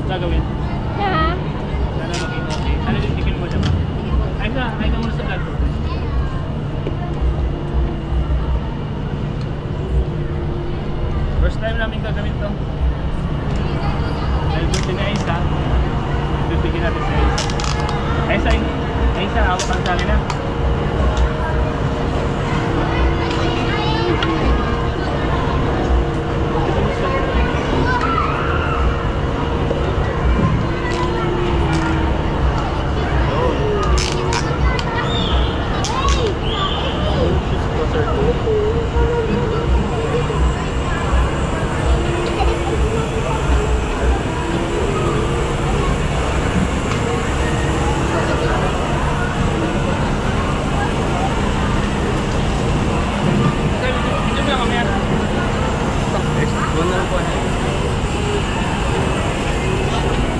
gagawin? Ha? Sana maging okay. Sana din tigil mo diba? Ay ka muna sa vlog. First time namin gagawin to. Dahil gusto ni Aisa, bibigyan natin si Aisa. Aisa, hawak ang sa akin na.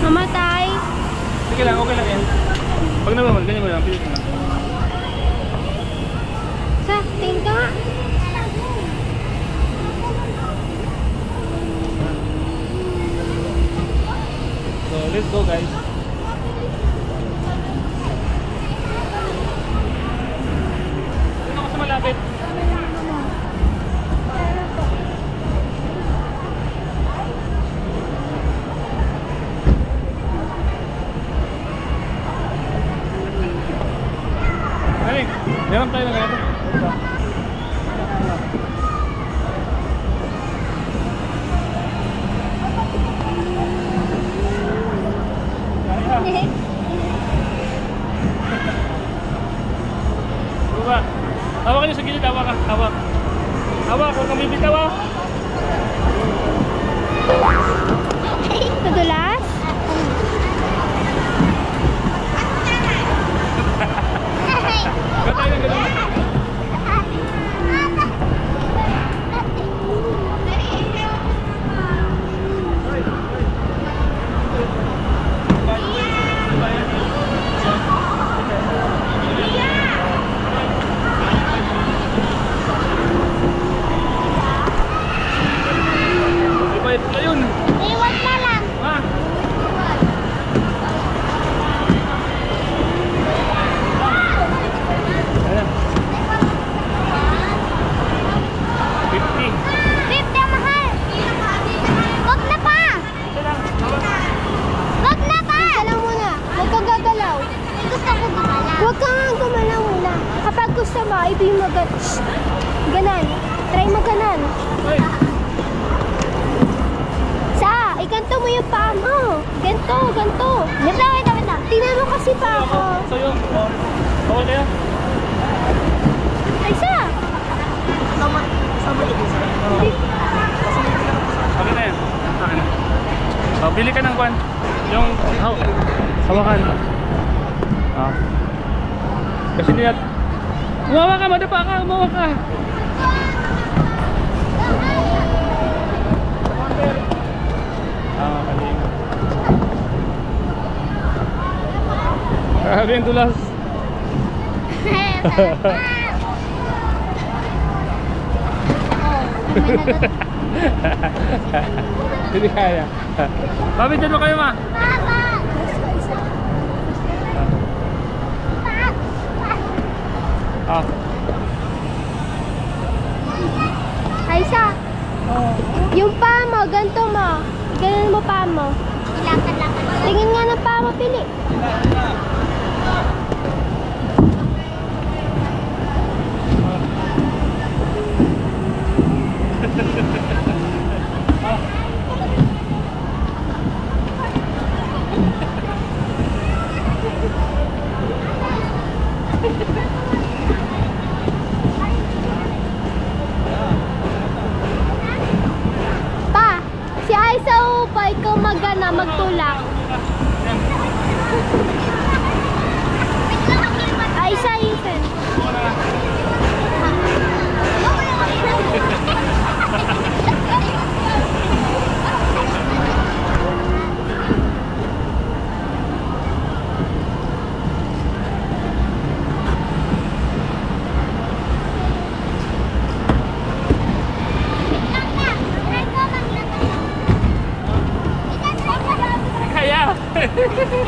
Mamatay. Sige lang, okay lang yan. Pag naman, ganyan mo lang, pilit mo lang. Sa, tingin ka nga. So, let's go guys. Dito ako sa malapit. Meron tayo na ganito. Baba. Hawak kayo sa gilid. Hawak ka. Hawak. Hawak. Huwag kang bibitaw ah. Nadulas? Gatayin ang ganun. Ibayad ko yun. Iwan na lang. Ha? Ayan. 50. 50 ang mahal. Wag na pa. Ito lang. Wag na pa. Isa lang muna. Huwag kang gagalaw. Gusto ko gumalaw. Huwag kang gumalaw muna. Kapag gusto mo, ibig mo ganan. Try mo ganan. Ay. Iganto mo yung paa mo. Ganto, ganto. Wait lang. Tingnan mo kasi pa ako. Sa'yo. Bawal kaya? Ay, sa. Sama din sa Okay na yan. Okay na. Oh, bili ka ng kwan. Yung hawakan. Ah. Kasi niya. Umawa ka, madapa ka, umawa ka. Ah, kaling. Grabe yung tulas. Hindi kaya. Papi, dyan mo kayo ma. Ah. Aisa. Yung paa mo, ganto mo. Ganun mo paa mo. Tingin nga ng paa mo, pili. Pa, si Aisa upa, ikaw magana, magtulak. Aisa, Ethan.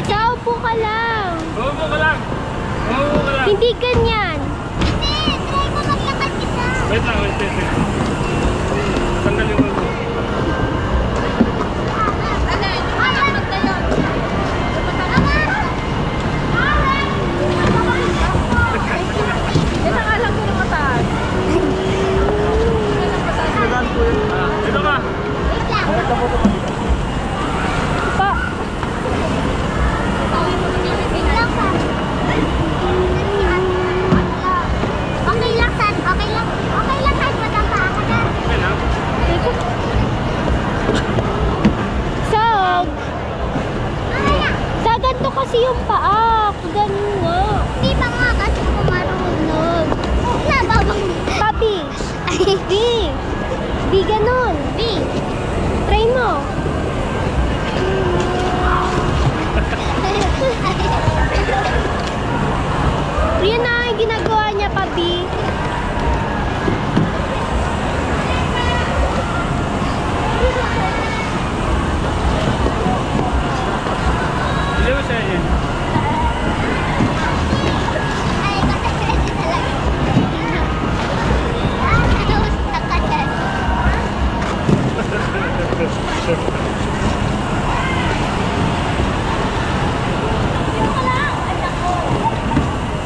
Saupo ka lang. Umupo ka lang. Umupo ka lang. Hindi ganyan. Hindi, try mo maglakad kita. Wait lang, wait. Tanggalin mo. Dito ka. Pa. Okay lang, San. Okay lang. Okay lang, kahit matamba ako na. Okay lang. So, ganito kasi yung paa. Ganun nga. Hindi pa nga kasi ako marunong. Nababang. Papi. B. B ganun. B. Try mo. Yan na ang ginagawa niya, Papi. Hindi mo siya yun.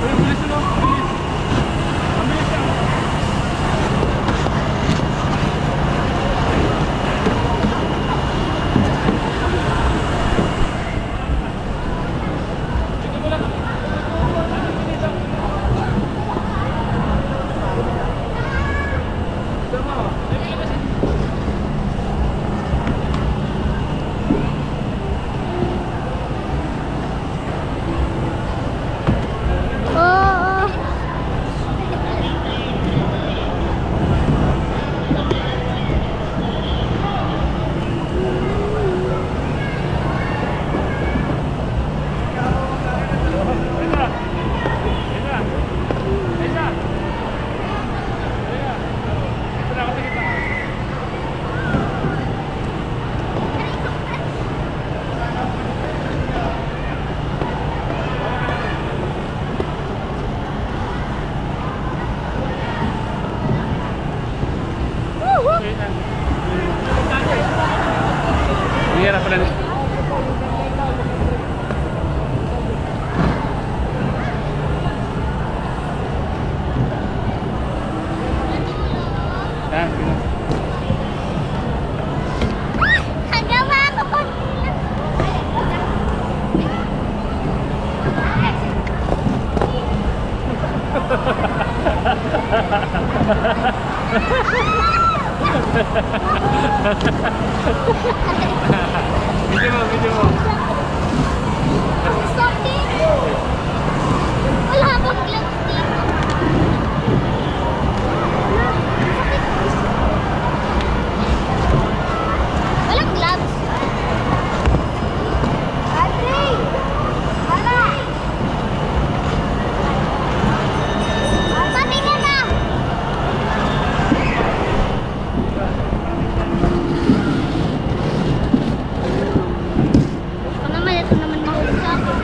Bilis mo. Bilis. Ang bilis yan. Oo. Mahirap pala nito. Yan, gano'n. Hagawa ako po. Video mo. Stop dito. Wala bang gloves dito? Walang gloves. Ate! Wala! Patingin na! Ito naman mahulog sa akin.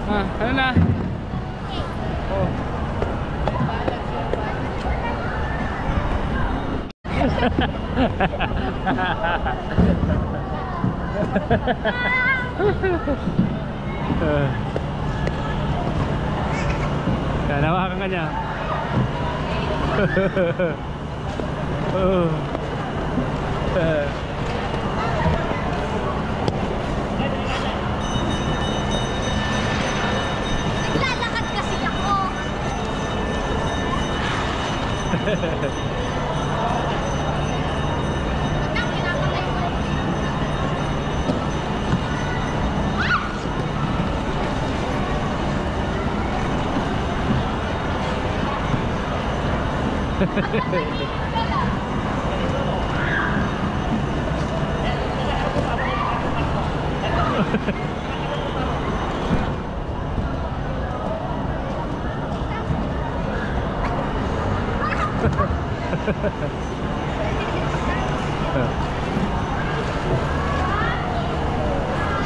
Ano na? Oh. Kaya nawakan ka niya. Naglalakad kasi ako. Ang kinakatay ko.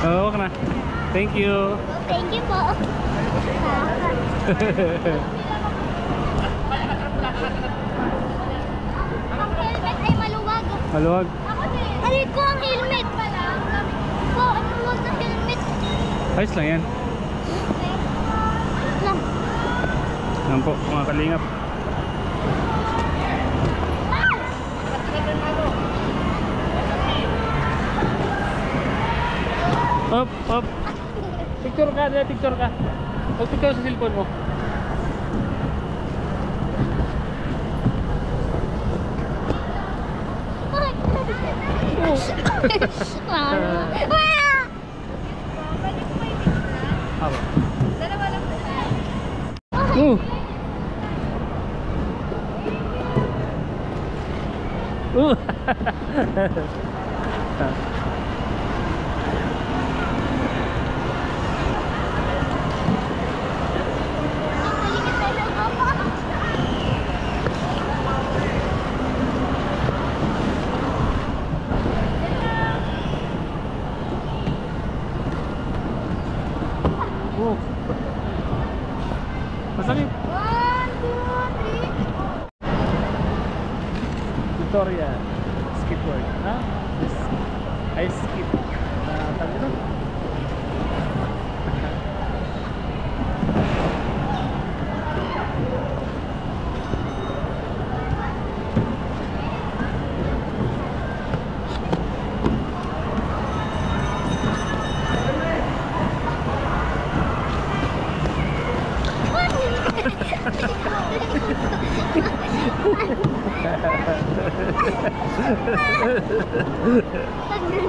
Oh, wag na. Thank you. Thank you po. Ang helmet ay maluwag. Maluwag. Ay ko ang helmet pala. Po, ang maluwag na helmet. Ayos lang yan. Lang. Yan po, mga kalingap. Up, up. Picture ka, dali picture ka. Pag-picture sa cellphone mo. Haba. Masakit. 1, 2, 3. Tutorial. Skateboard. Ha? This, I skip. Tawag ito?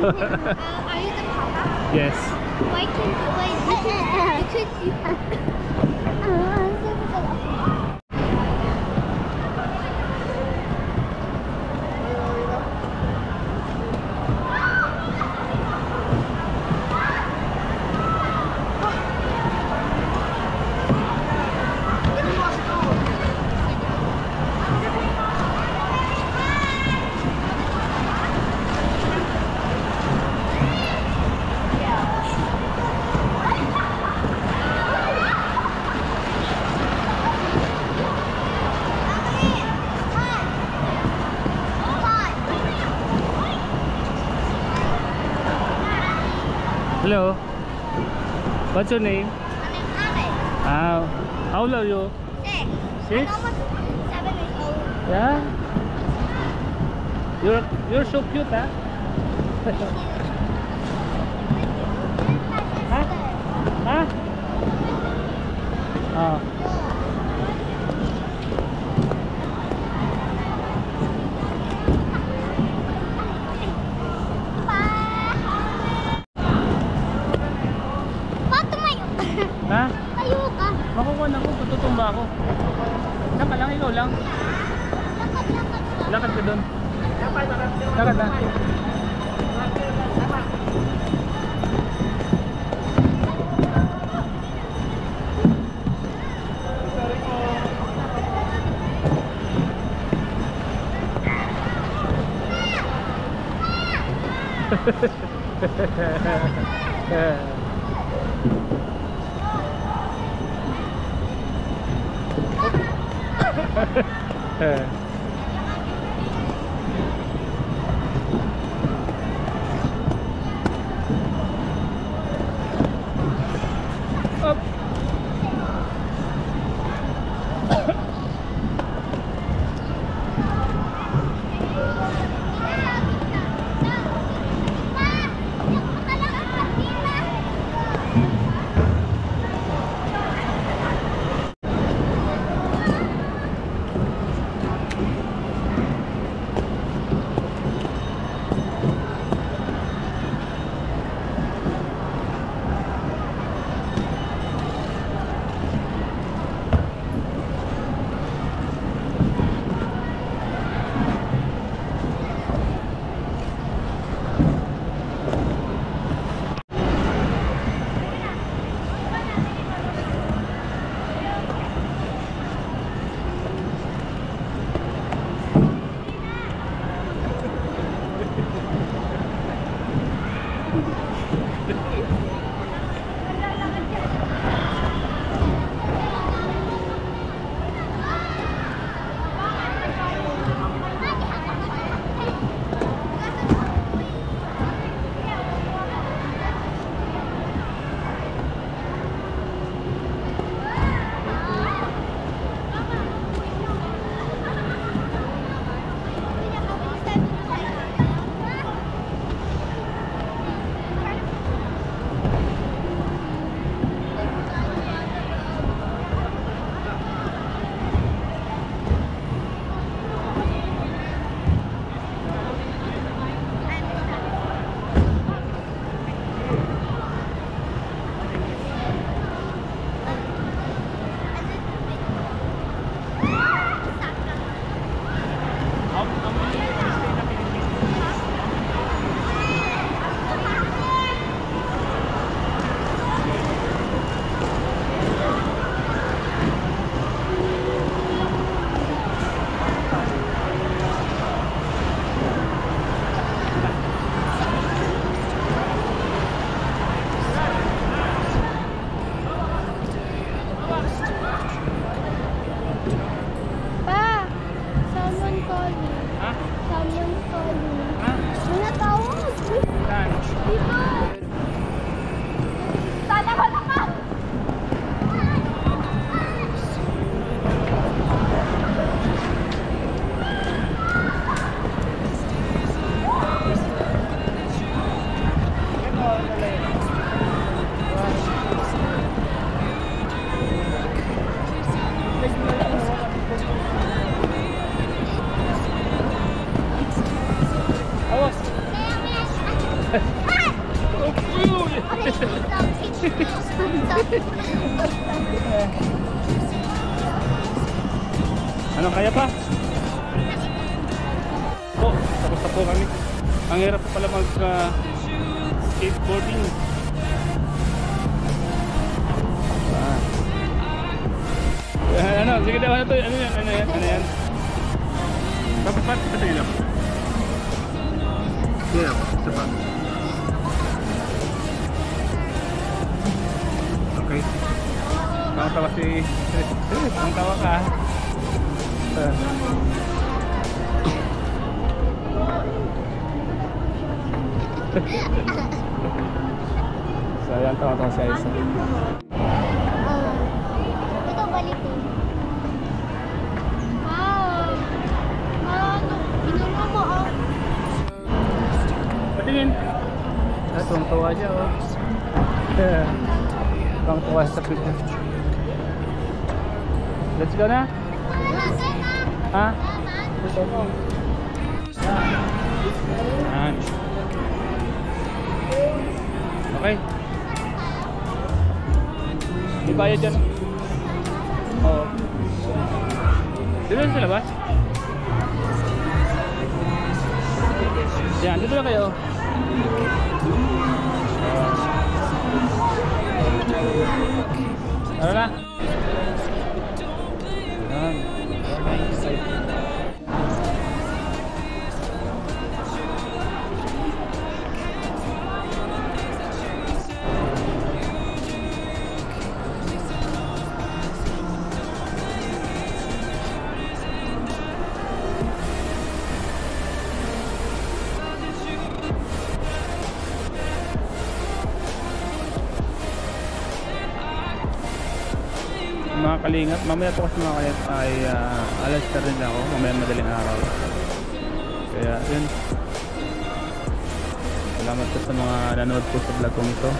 Are you the papa? Yes. Why can't you wait? You could see that. Hello. What's your name? How old are you? 6? 6. I'm almost 7 years old. Yeah. You're so cute, huh? Huh? Huh? Oh. Ha? Tayo ka. Makukuha na ako, tututumba ako. Saan ka lang, ikaw lang. Lakad ka. Lakad ka doon. Lakad na. Up. Ano, kaya pa? Tapos na po kami. Ang hirap pa pala mag skateboarding. Ano, sige daw, ano to? Ano yan? Ano yan? Dapat pa, sige daw. Yeah, sapat. Okay. Ang tawa si... Ang tawa ka. So ayan, tawa-tawa si Aisa. Ito balik ko. Binura mo oh. Patingin. Tuwang-tawa siya oh. Tuwang-tawa sa picture. Let's go na. Ha? Yan. Okay. Di bayad dyan. Oo. Dito na sa labas? Yan, dito na kayo. Tara na. Yan. mga kalingap, mamaya po kasi mga kalingap ay alas na rin ako, mamaya madaling araw. Kaya yun, salamat po sa mga nanood po sa vlog kong ito.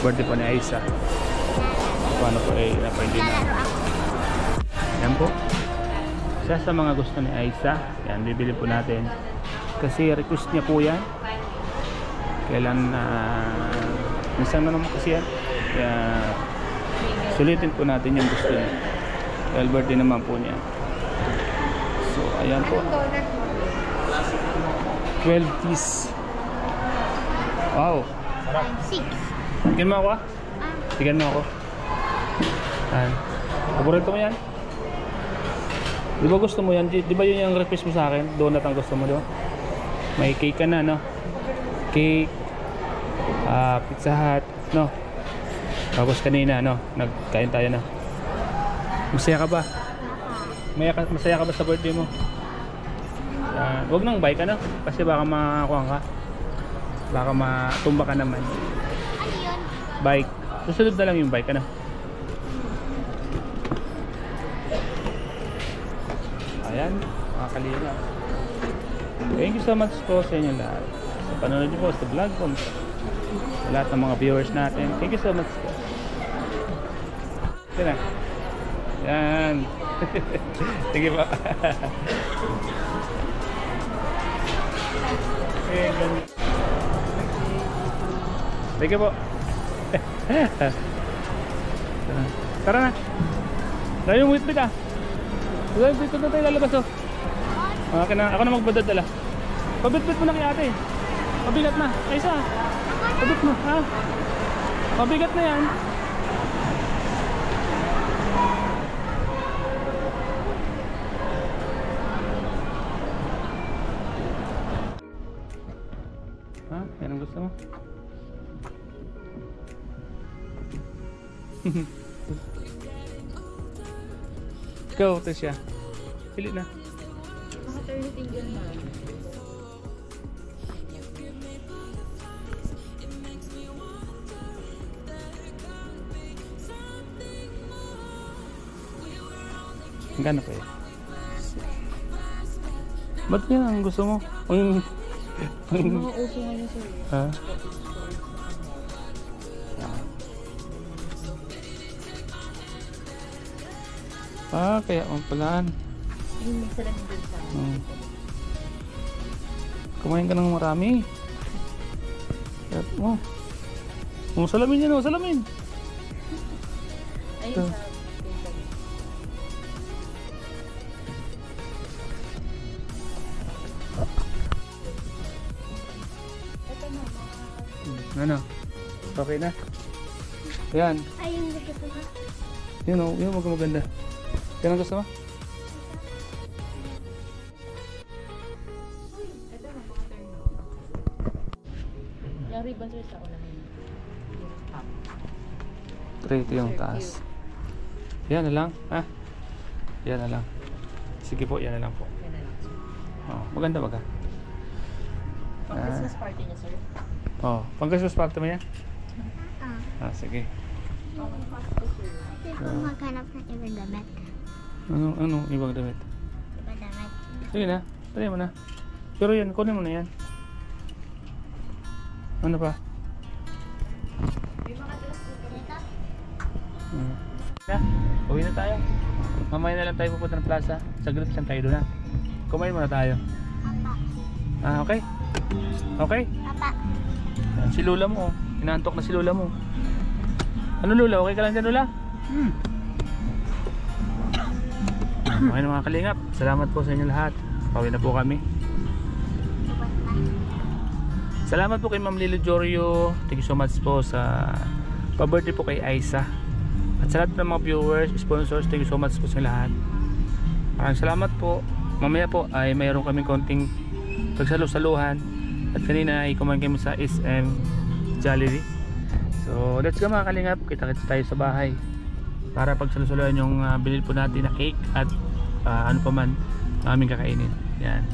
Birthday po ni Aiza. Paano po ay napaindi na. Yan po, isa sa mga gusto ni Aiza, yan, bibili po natin kasi request niya po yan. Kailan minsan na naman kasi yan, kaya sulitin po natin yung gusto niya dahil birthday naman po niya. So ayan po, 12 piece. Wow, sarap. 6. Tignan mo ako ah. Tignan mo ako. Ayan, paborito mo yan. Di ba gusto mo yan? Di ba yun yung request mo sa akin? Donut ang gusto mo, di ba? May cake ka na, no? Cake, Pizza Hut, no? Tapos kanina, no? Nagkain tayo na. Masaya ka ba? Masaya ka ba sa birthday mo? Huwag nang bike ka, no? Kasi baka makakuha ka. Baka matumba ka naman. Ano yun? Bike. Susunod na lang yung bike, ano? Ayan, mga kalina. Thank you so much po sa inyo lahat. Sa panonood niyo po sa vlog ko. Sa lahat ng mga viewers natin. Thank you so much po. Yan na. Yan. Sige po. Thank you po. Tara na. Tara yung wheat bit ah. Dito na tayo lalabas oh. Ako na magbadadala. Pabit-bit mo na kay ate. Pabigat na. Aiza. Pabit mo ha. Pabigat na yan. Ha? Yan ang gusto mo? Ikaw, Tasha. Pili na. Gano'n pa eh. Ba't yan ang gusto mo? Mga uso ngayon sir. Ha? Kaya ang palaan. Yung salamin din sa Kumain ka ng marami. Kaya mo. Salamin yan o, salamin. Ay, Ito. sa Ano? Okay na? Yan. Ayun, gusto ko. Yun o, yun maganda. Yan ang gusto mo? yung ribbon sir sa ulan. Straight yung taas. Yan na lang, ha? Yan na lang. Sige po, yan na lang po. Yan na lang sir. Oh, maganda baga. Pang Christmas party niya sir. Oh, pang-Christmas party mo yan? Sige. Kasi kung maghanap ng ibang damit. Ano ibang damit? Ibang damit. Sige na, try mo na. Pero yan, kunin mo na yan. Ano pa? Ito? Uwi na tayo. Mamaya na lang tayo pupunta ng plaza. Saglit lang tayo doon na. Kumain muna tayo. Apa. Okay? Okay? Apa. Yan, si Lula mo. Inaantok na si Lula mo. Ano Lula? Okay ka lang dyan Lula? Okay na mga kalingap. Salamat po sa inyo lahat. Pauwi na po kami. Salamat po kay Ma'am Lilo Jorio. Thank you so much po sa pa-birthday po kay Aiza. At sa lahat ng mga viewers, sponsors, thank you so much po sa lahat. Maraming salamat po. Mamaya po ay mayroon kaming konting pagsalu-saluhan. At kanina ay kumain kami sa SM Jollibee. So let's go mga kalingap. Kita-kits tayo sa bahay para pagsalu-saluhan yung binili po natin na cake at ano pa man aming kakainin. Yan.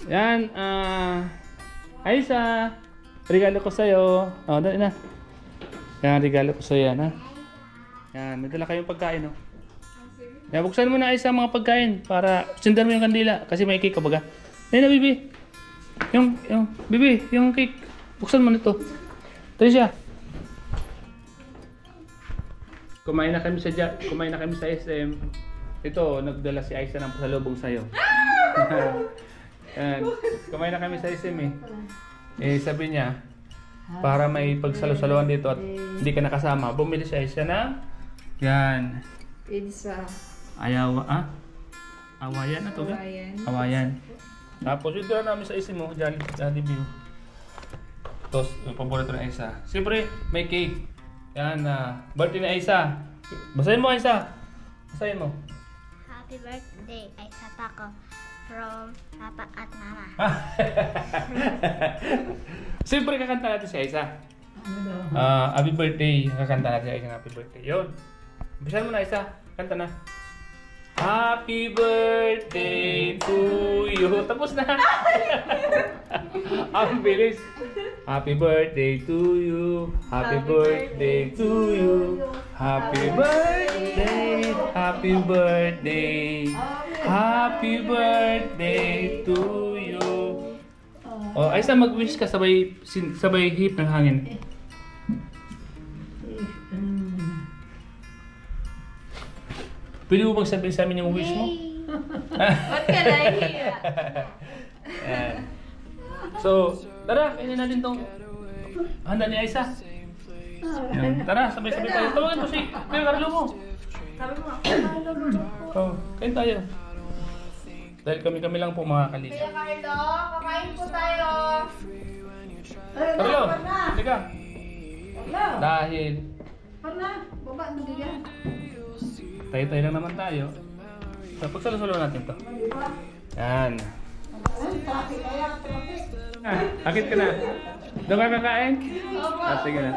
Yan, Aiza, regalo ko sa'yo. Dali na. Yan, regalo ko sa'yo yan, ha. Yan, may dala kayong pagkain, no? Yan, buksan mo na isa mga pagkain para sindan mo yung kandila kasi may cake ka baga. Ayun na, Bibi. Bibi, yung cake. Buksan mo na ito. Ito siya. Kumain na kami sa SM. Ito, nagdala si Aiza ng pasalubong sa'yo. Yan. Kumain na kami sa SM eh. Sabi niya, para may pagsalo-saluhan dito at hindi ka nakasama, bumili si Aiza na yan. Pizza. Awayan na to ga? Awayan. Tapos yung dala namin sa SM mo, Jollibee. Tapos, yung paborito ng Aiza. Siyempre, may cake. Yan, birthday ni Aiza. Basahin mo, Aiza. Basahin mo. Happy birthday, Aiza Taco. From Papa at Mama. Siyempre, kakanta natin si Aiza. Happy birthday. Kakanta natin si Aiza. Happy birthday. Yun. Basahin mo na, Aiza. Kanta na. Happy birthday to you. Tapos na. Ang bilis. Happy birthday to you. Happy birthday to you. Happy birthday. Happy birthday. Happy birthday to you. Oh, Aiza, mag-wish ka sabay hip ng hangin. Pwede mo bang sabihin sa amin yung wish mo? Ba't ka nahihiya? Ayan. So, tara, kainin natin tong handa ni Aiza. Ayan. Tara, sabay-sabay tayo. Tawagan mo si Kuya Carlo mo. Oh, kain tayo. Dahil kami lang po mga kalina. Kuya Carlo, kakain po tayo. Carlo, teka. Dahil tayo-tayo lang naman tayo. So, pagsalo-salo natin to. Yan. Akit ka na. Doon ka kakain? Sige na.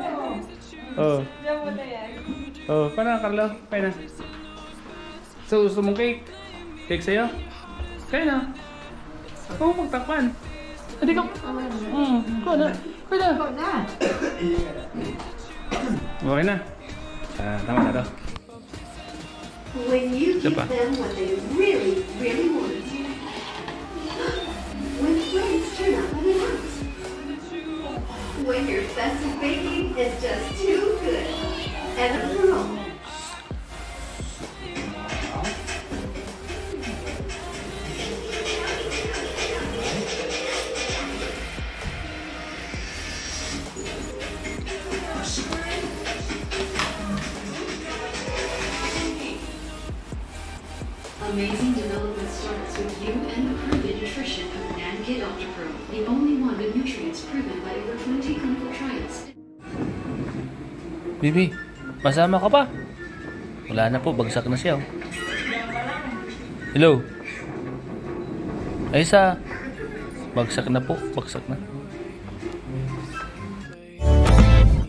Paano Carlo? Kain na. So, gusto mong cake? Cake sa'yo? Kain na. Huwag mong magtakpan. Hindi ka. Kain na. Okay na. Tama na to. When you give them what they really, really want. When friends turn up unannounced. When your festive baking is just too good. And a girl. Amazing development starts with you and the proven nutrition of NanKid Ultra Pro, the only one with nutrients proven by over 20 clinical trials. Bibi, masama ka pa? Wala na po, bagsak na siya. Hello? Aiza, bagsak na po, bagsak na.